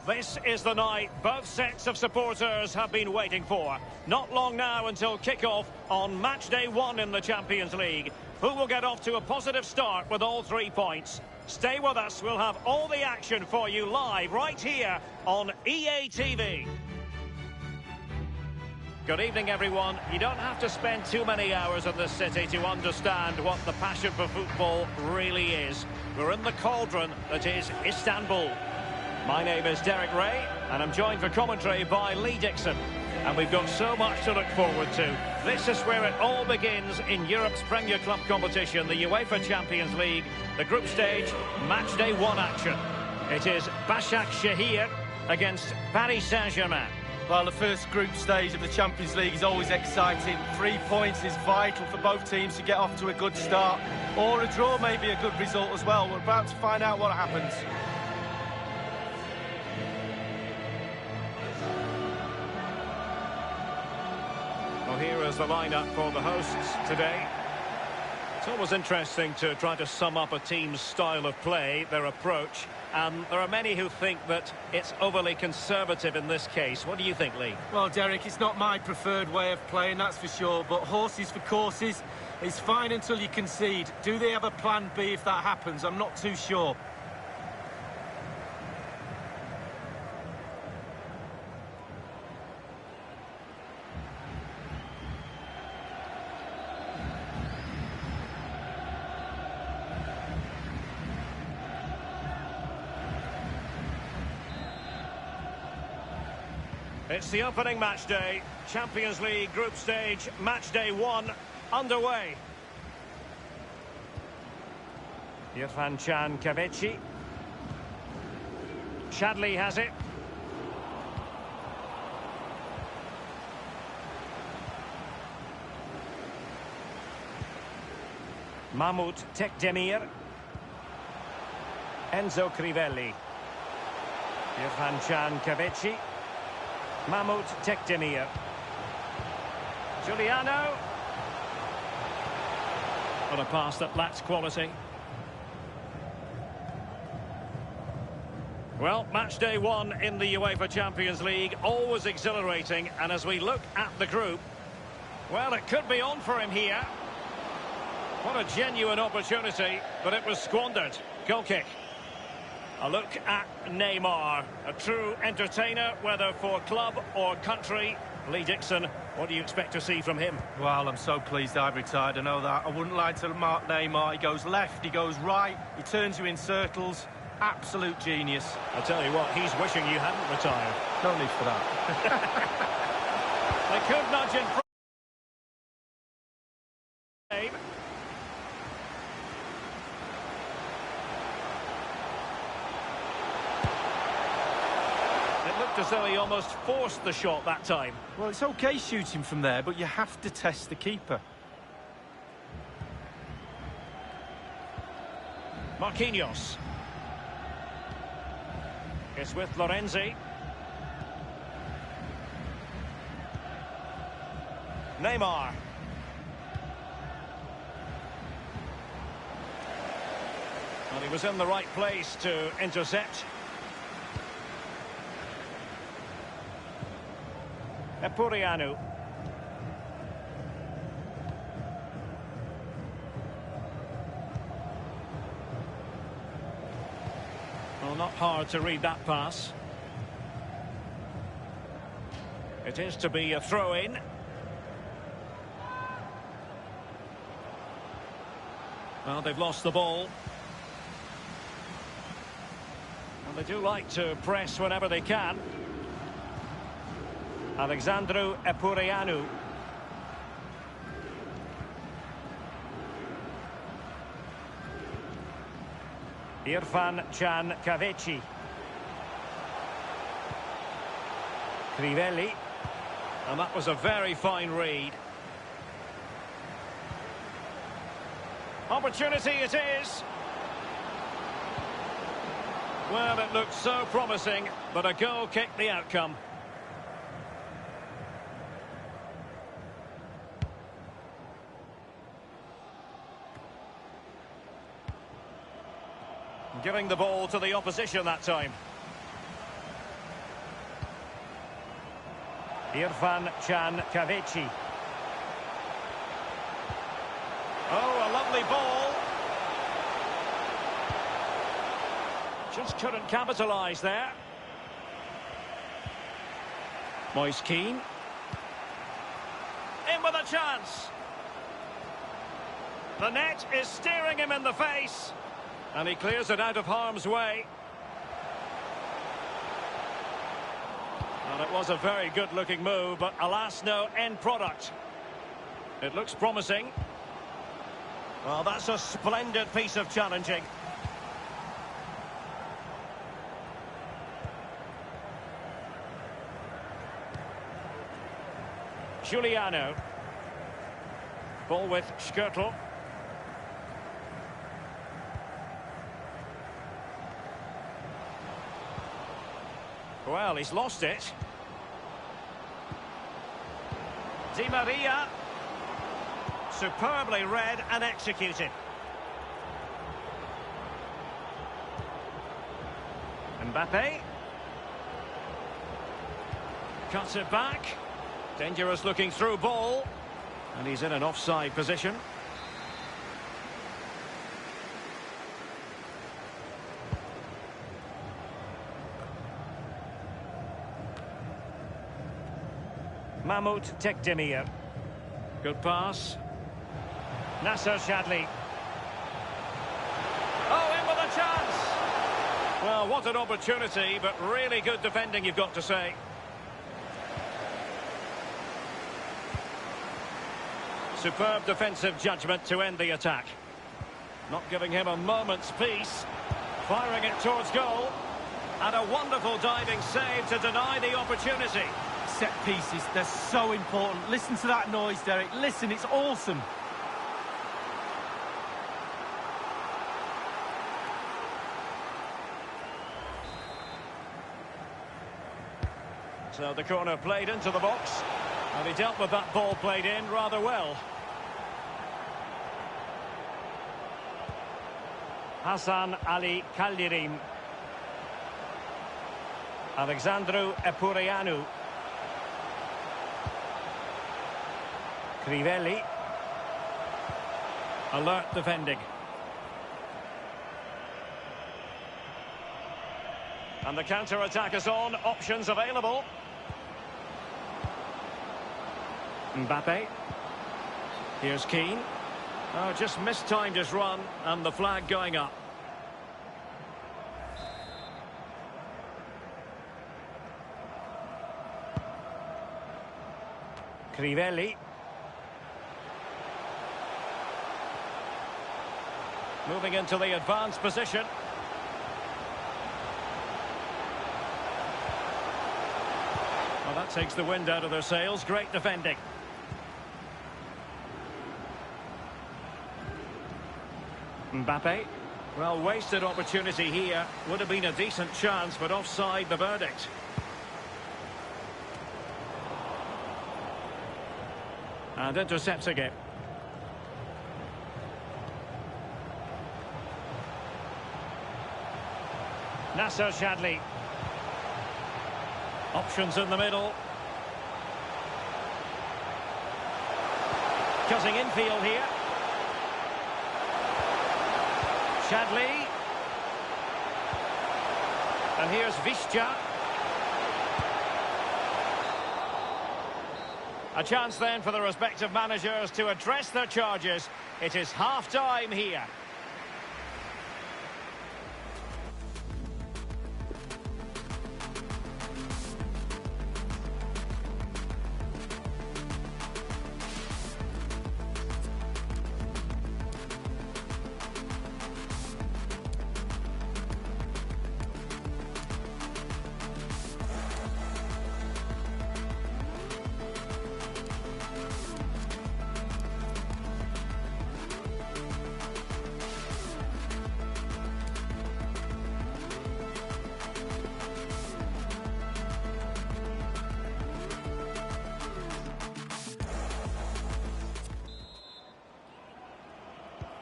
This is the night both sets of supporters have been waiting for. Not long now until kick-off on match day 1 in the Champions League. Who will get off to a positive start with all 3 points? Stay with us, we'll have all the action for you live right here on EA TV. Good evening, everyone. You don't have to spend too many hours in this city to understand what the passion for football really is. We're in the cauldron that is Istanbul. My name is Derek Ray, and I'm joined for commentary by Lee Dixon. And we've got so much to look forward to. This is where it all begins in Europe's Premier Club competition, the UEFA Champions League, the group stage, match day 1 action. It is Başakşehir against Paris Saint-Germain. Well, the first group stage of the Champions League is always exciting. 3 points is vital for both teams to get off to a good start. Or a draw may be a good result as well. We're about to find out what happens. Well, here is the lineup for the hosts today. It's always interesting to try to sum up a team's style of play, their approach. And there are many who think that it's overly conservative in this case. What do you think, Lee? Well, Derek, it's not my preferred way of playing, that's for sure. But horses for courses, it's fine until you concede. Do they have a plan B if that happens? I'm not too sure. It's the opening match day, Champions League group stage, match day 1, underway. İrfan Kahveci. Shadley has it. Mahmut Tekdemir. Enzo Crivelli. İrfan Kahveci. Mahmut Tekdemir. Giuliano. On a pass that lacks quality. Well, match day 1 in the UEFA Champions League, always exhilarating. And as we look at the group, well, it could be on for him here. What a genuine opportunity, but it was squandered. Goal kick. A look at Neymar, a true entertainer, whether for club or country. Lee Dixon, what do you expect to see from him? Well, I'm so pleased I've retired, I know that. I wouldn't like to mark Neymar. He goes left, he goes right, he turns you in circles. Absolute genius. I tell you what, he's wishing you hadn't retired. No need for that. They could nudge in front. As though he almost forced the shot that time. Well, it's okay shooting from there, but you have to test the keeper. Marquinhos. It's with Lorenzi. Neymar. Well, he was in the right place to intercept. Epurianu. Well, not hard to read that pass. It is to be a throw-in. Well, they've lost the ball. And they do like to press whenever they can. Alexandru Epurianu. İrfan Kahveci. Crivelli. And that was a very fine read. Opportunity it is. Well, it looked so promising, but a goal kicked the outcome. Giving the ball to the opposition that time. Irfan Can Kavici. Oh, a lovely ball. Just couldn't capitalise there. Moise Keane. In with a chance. The net is staring him in the face. And he clears it out of harm's way. And it was a very good-looking move, but alas, no end product. It looks promising. Well, that's a splendid piece of challenging. Giuliano. Ball with Skrtel. Well, he's lost it. Di Maria. Superbly read and executed. Mbappe. Cuts it back. Dangerous looking through ball. And he's in an offside position. Mahmoud Tekdemir. Good pass. Nasser Chadli. Oh, in with a chance! Well, what an opportunity, but really good defending, you've got to say. Superb defensive judgment to end the attack. Not giving him a moment's peace. Firing it towards goal. And a wonderful diving save to deny the opportunity. Set pieces, they're so important. Listen to that noise, Derek. Listen, it's awesome. So the corner played into the box. And he dealt with that ball played in rather well. Hassan Ali Kaldirim. Alexandru Epureanu. Crivelli. Alert defending. And the counter-attack is on. Options available. Mbappe. Here's Keane. Oh, just mistimed his run, and the flag going up. Crivelli. Moving into the advanced position. Well, that takes the wind out of their sails. Great defending. Mbappe. Well, wasted opportunity here. Would have been a decent chance, but offside the verdict. And intercepting it. Nasser Chadli. Options in the middle. Cutting infield here. Chadli. And here's Visca. A chance then for the respective managers to address their charges. It is half-time here.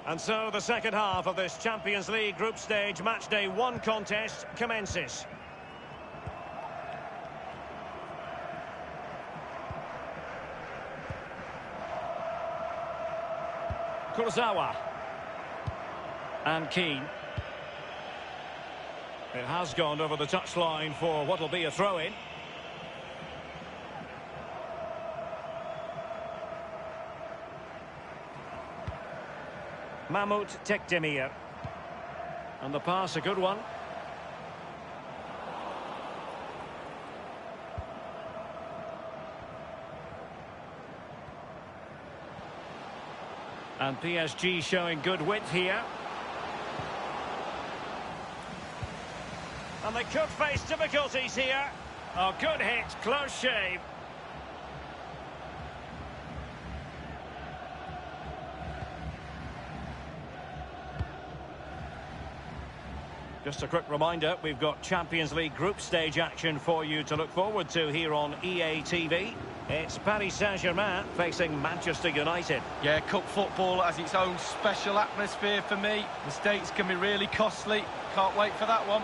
And so the second half of this Champions League group stage matchday 1 contest commences. Kurzawa. And Keane. It has gone over the touchline for what will be a throw-in. Mahmoud Tekdemir. And the pass, a good one. And PSG showing good width here. And they could face difficulties here. Oh, good hit, close shave. Just a quick reminder, we've got Champions League group stage action for you to look forward to here on EA TV. It's Paris Saint-Germain facing Manchester United. Yeah, cup football has its own special atmosphere for me. Mistakes can be really costly. Can't wait for that one.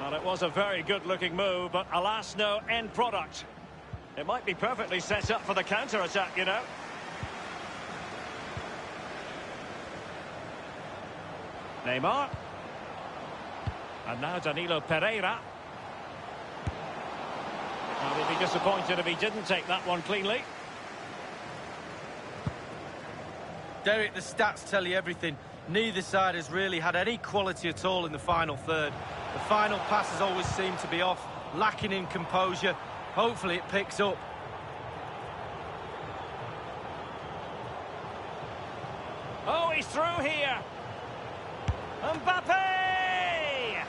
Well, it was a very good-looking move, but alas, no end product. It might be perfectly set up for the counter-attack, you know. Neymar. And now Danilo Pereira. Well, he'd be disappointed if he didn't take that one cleanly. Derek, the stats tell you everything. Neither side has really had any quality at all in the final third. The final passes always seem to be off, lacking in composure. Hopefully it picks up. Oh, he's through here. Mbappe!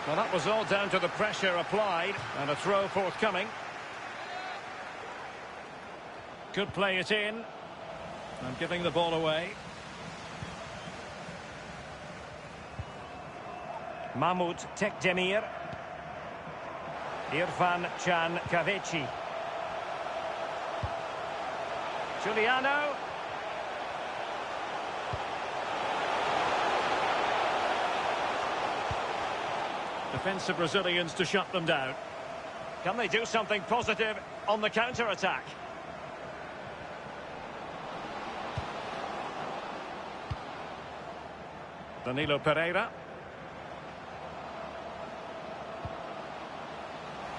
Well, that was all down to the pressure applied, and a throw forthcoming. Could play it in. And giving the ball away. Mahmoud Tekdemir. Irfan Can Kavechi. Giuliano. Defensive Brazilians to shut them down. Can they do something positive on the counter-attack? Danilo Pereira.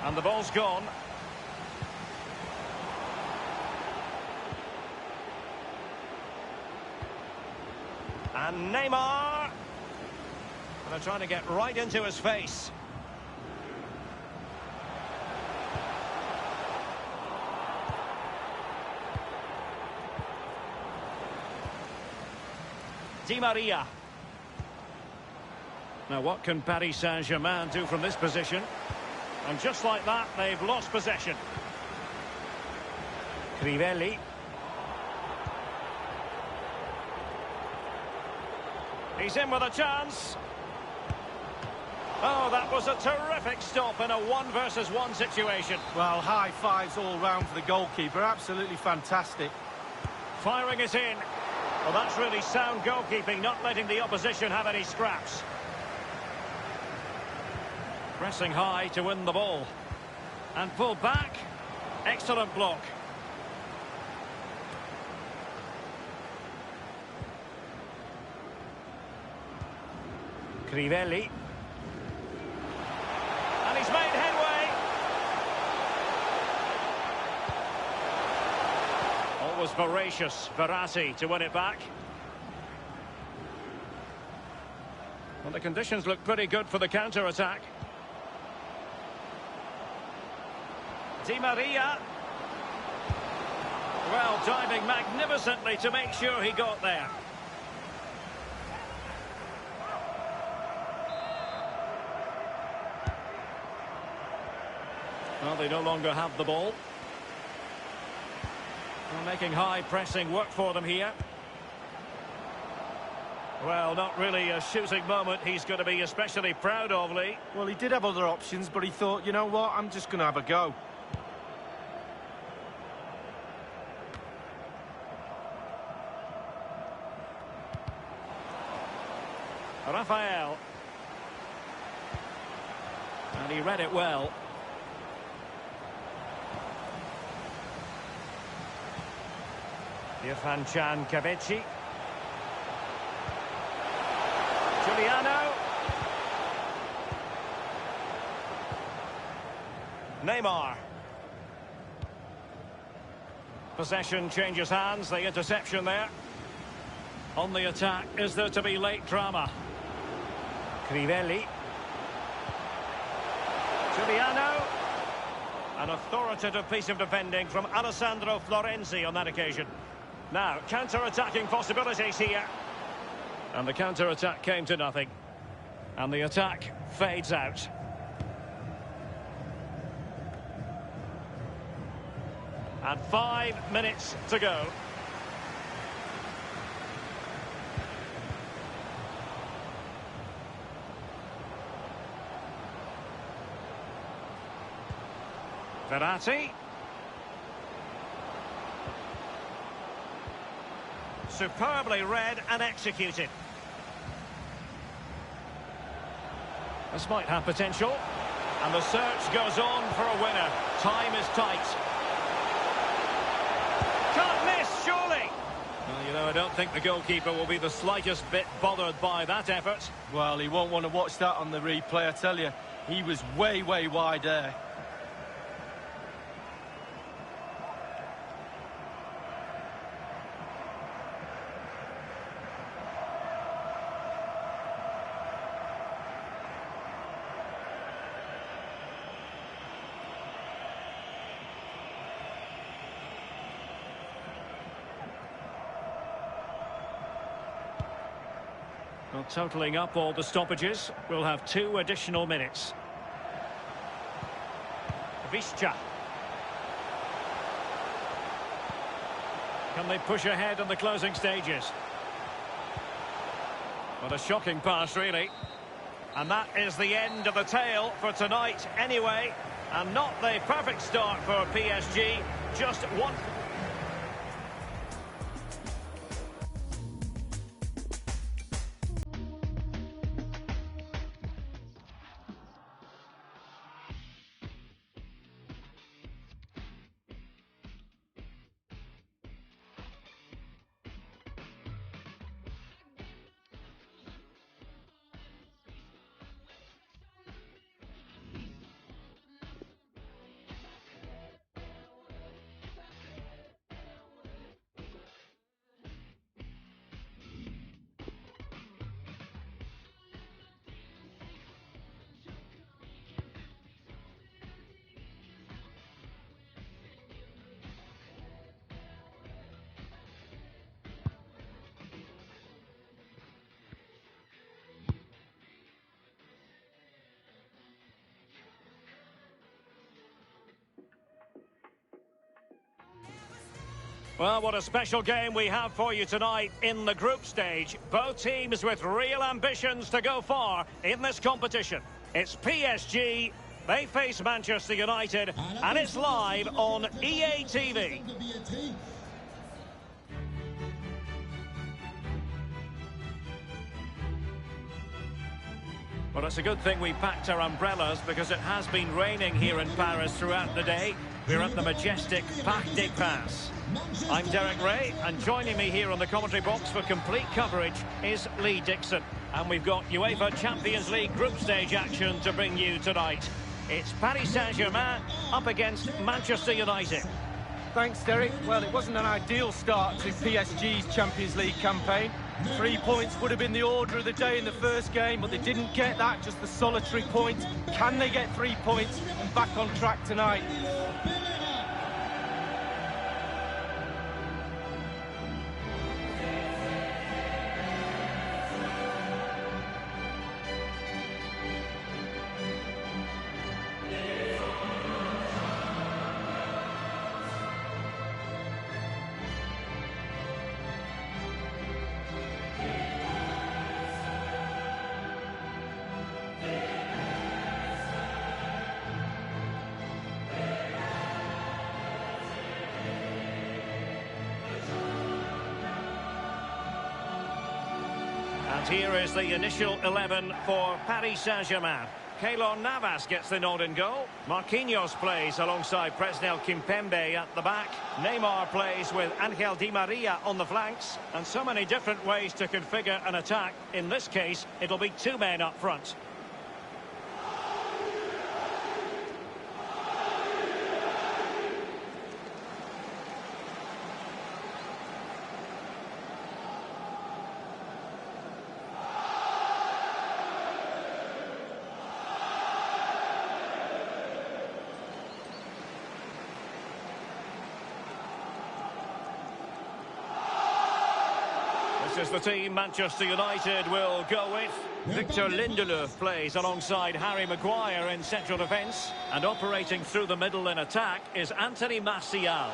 And the ball's gone. And Neymar. And they're trying to get right into his face. Di Maria. Now what can Paris Saint-Germain do from this position? And just like that, they've lost possession. Crivelli. He's in with a chance. Oh, that was a terrific stop in a 1-versus-1 situation. Well, high fives all round for the goalkeeper. Absolutely fantastic. Firing it in. Well, that's really sound goalkeeping, not letting the opposition have any scraps. Pressing high to win the ball. And pull back. Excellent block. Crivelli. And he's made headway. Always voracious, Verratti to win it back. Well, the conditions look pretty good for the counter-attack. Di Maria. Well, diving magnificently to make sure he got there. Well, they no longer have the ball. They're making high pressing work for them here. Well, not really a shooting moment he's going to be especially proud of, Lee. Well, he did have other options, but he thought, you know what, I'm just going to have a go. Rafael. And he read it well. Irfan Cavici. Giuliano. Neymar. Possession changes hands, the interception there. On the attack, is there to be late drama? Crivelli. Giuliano. An authoritative piece of defending from Alessandro Florenzi on that occasion. Now, counter-attacking possibilities here. And the counter-attack came to nothing. And the attack fades out. And 5 minutes to go. Verratti. Superbly read and executed. This might have potential. And the search goes on for a winner. Time is tight. Can't miss, surely. Well, you know, I don't think the goalkeeper will be the slightest bit bothered by that effort. Well, he won't want to watch that on the replay, I tell you. He was way wide there. Well, totalling up all the stoppages, we'll have 2 additional minutes. Visca. Can they push ahead in the closing stages? What a shocking pass, really. And that is the end of the tale for tonight anyway. And not the perfect start for PSG. Just one... Well, what a special game we have for you tonight in the group stage. Both teams with real ambitions to go far in this competition. It's PSG, they face Manchester United, and it's live on EA TV. Well, it's a good thing we packed our umbrellas because it has been raining here in Paris throughout the day. We're at the majestic Parc des Princes. I'm Derek Ray, and joining me here on the commentary box for complete coverage is Lee Dixon. And we've got UEFA Champions League group stage action to bring you tonight. It's Paris Saint-Germain up against Manchester United. Thanks, Derek. Well, it wasn't an ideal start to PSG's Champions League campaign. 3 points would have been the order of the day in the first game, but they didn't get that, just the solitary point. Can they get 3 points and back on track tonight? And here is the initial 11 for Paris Saint-Germain. Keylor Navas gets the nod in goal. Marquinhos plays alongside Presnel Kimpembe at the back. Neymar plays with Angel Di Maria on the flanks. And so many different ways to configure an attack. In this case, it'll be two men up front. This is the team Manchester United will go with. Victor Lindelöf plays alongside Harry Maguire in central defence. And operating through the middle in attack is Anthony Martial.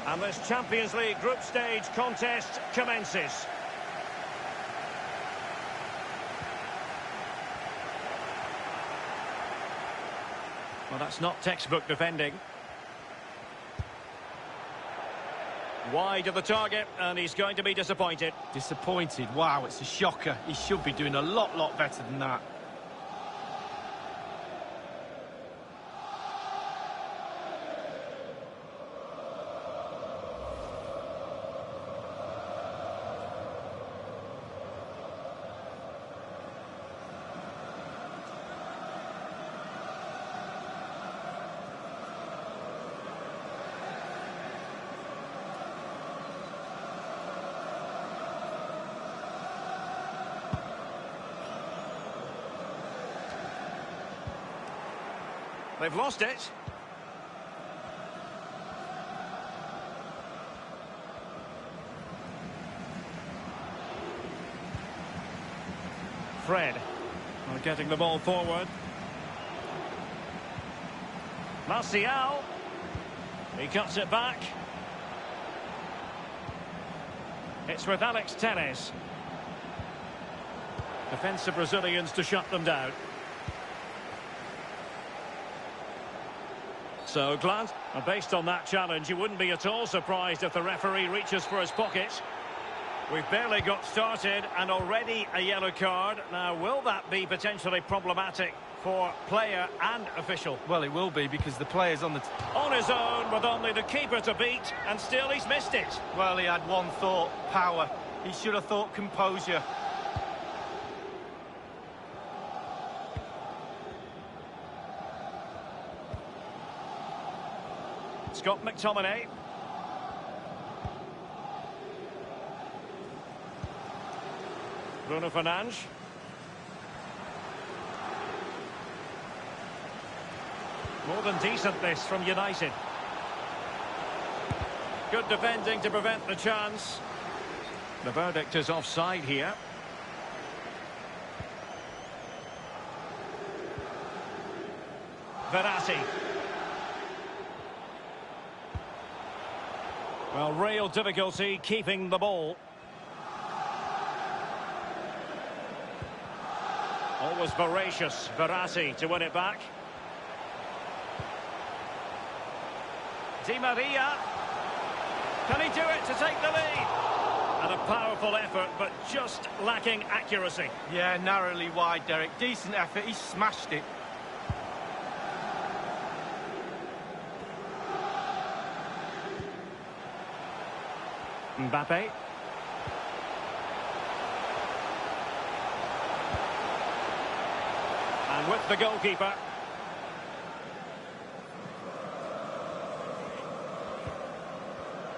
And this Champions League group stage contest commences. Well, that's not textbook defending. Wide of the target, and he's going to be disappointed. Disappointed? Wow, it's a shocker. He should be doing a lot better than that. They've lost it. Fred. Well, getting the ball forward. Martial. He cuts it back. It's with Alex Telles. Defensive Brazilians to shut them down. So, glance, based on that challenge, you wouldn't be at all surprised if the referee reaches for his pocket. We've barely got started and already a yellow card. Now, will that be potentially problematic for player and official? Well, it will be because the player's on his own with only the keeper to beat, and still he's missed it. Well, he had one thought, power. He should have thought composure. Scott McTominay. Bruno Fernandes. More than decent this from United. Good defending to prevent the chance. The verdict is offside here. Verratti. Well, real difficulty keeping the ball. Always voracious, Verratti to win it back. Di Maria. Can he do it to take the lead? And a powerful effort, but just lacking accuracy. Yeah, narrowly wide, Derek. Decent effort, he smashed it. Mbappe. And with the goalkeeper.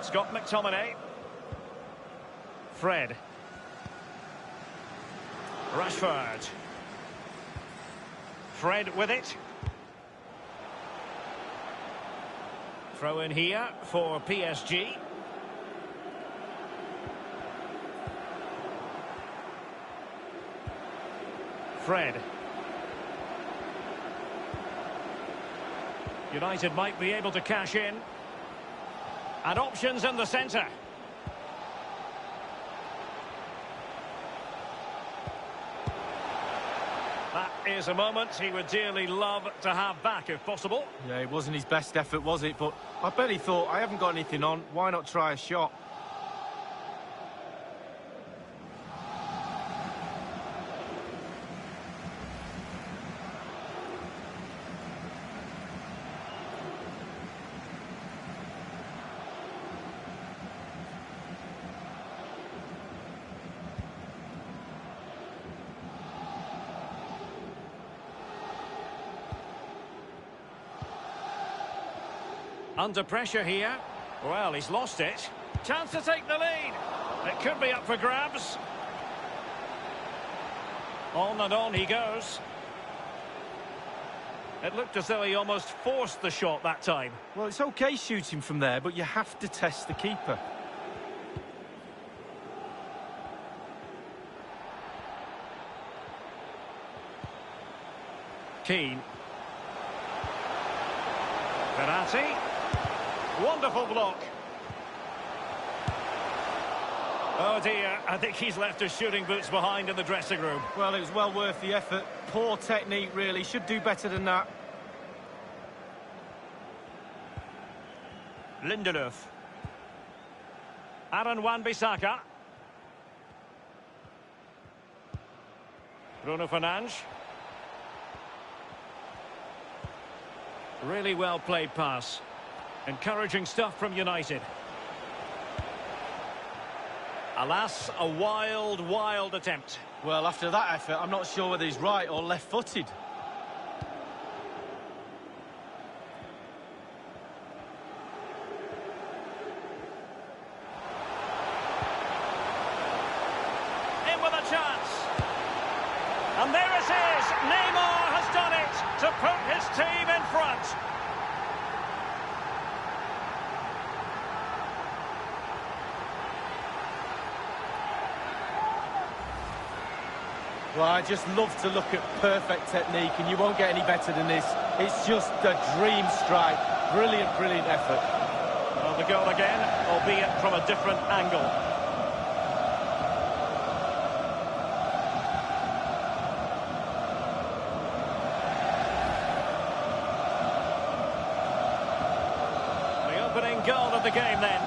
Scott McTominay. Fred. Rashford. Fred with it. Throw in here for PSG. Fred. United might be able to cash in. And options in the centre. is a moment he would dearly love to have back if possible. Yeah, it wasn't his best effort, was it? But I bet he thought, I haven't got anything on, why not try a shot? Under pressure here. Well, he's lost it. Chance to take the lead. It could be up for grabs. On and on he goes. It looked as though he almost forced the shot that time. Well, it's okay shooting from there, but you have to test the keeper. Keane. Verratti. Wonderful block. Oh dear, I think he's left his shooting boots behind in the dressing room. Well, it was well worth the effort. Poor technique, really. Should do better than that. Lindelöf. Aaron Wan-Bissaka. Bruno Fernandes. Really well played pass. Encouraging stuff from United. Alas, a wild, wild attempt. Well, after that effort, I'm not sure whether he's right or left-footed. In with a chance. And there it is. Neymar has done it to put his team in front. Well, I just love to look at perfect technique, and you won't get any better than this. It's just a dream strike. Brilliant, brilliant effort. Well, the goal again, albeit from a different angle. The opening goal of the game then.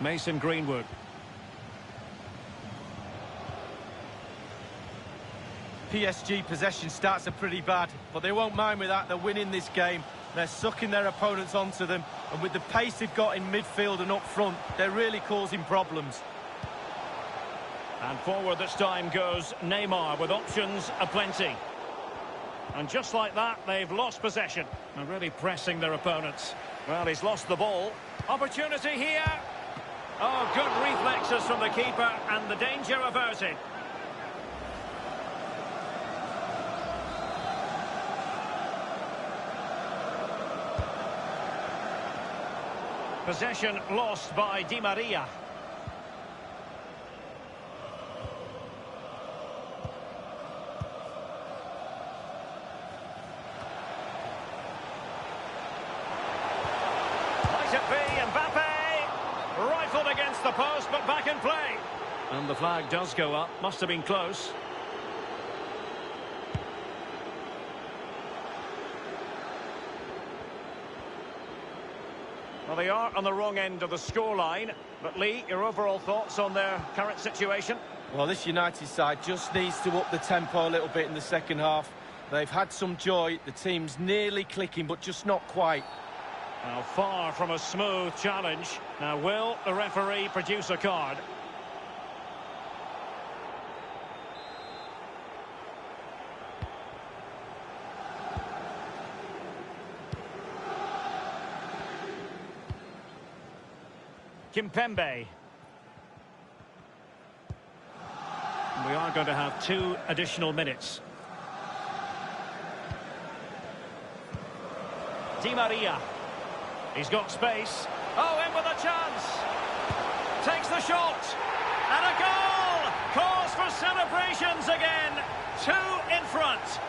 Mason Greenwood. PSG possession stats are pretty bad, but they won't mind with that. They're winning this game. They're sucking their opponents onto them, and with the pace they've got in midfield and up front, they're really causing problems. And forward this time goes Neymar with options aplenty. And just like that, they've lost possession. And really pressing their opponents. Well, he's lost the ball. Opportunity here. Oh, good reflexes from the keeper, and the danger averted. Possession lost by Di Maria. Might it be Mbappe? Rifled against the post, but back in play. And the flag does go up. Must have been close. Well, they are on the wrong end of the scoreline. But, Lee, your overall thoughts on their current situation? Well, this United side just needs to up the tempo a little bit in the second half. They've had some joy. The team's nearly clicking, but just not quite. Now, far from a smooth challenge. Now, will the referee produce a card? Kimpembe. We are going to have 2 additional minutes. Di Maria. He's got space. Oh, in with a chance. Takes the shot. And a goal! Cause for celebrations again. 2 in front.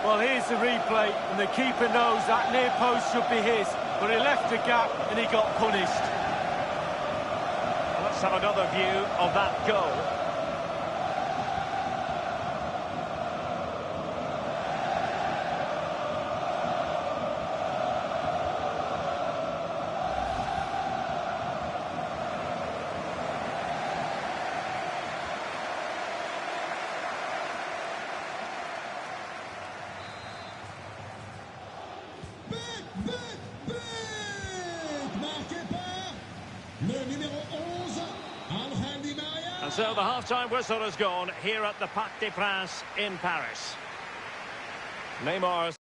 Well, here's the replay, and the keeper knows that near post should be his, but he left a gap and he got punished. Let's have another view of that goal. And so the half-time whistle has gone here at the Parc des Princes in Paris. Neymar's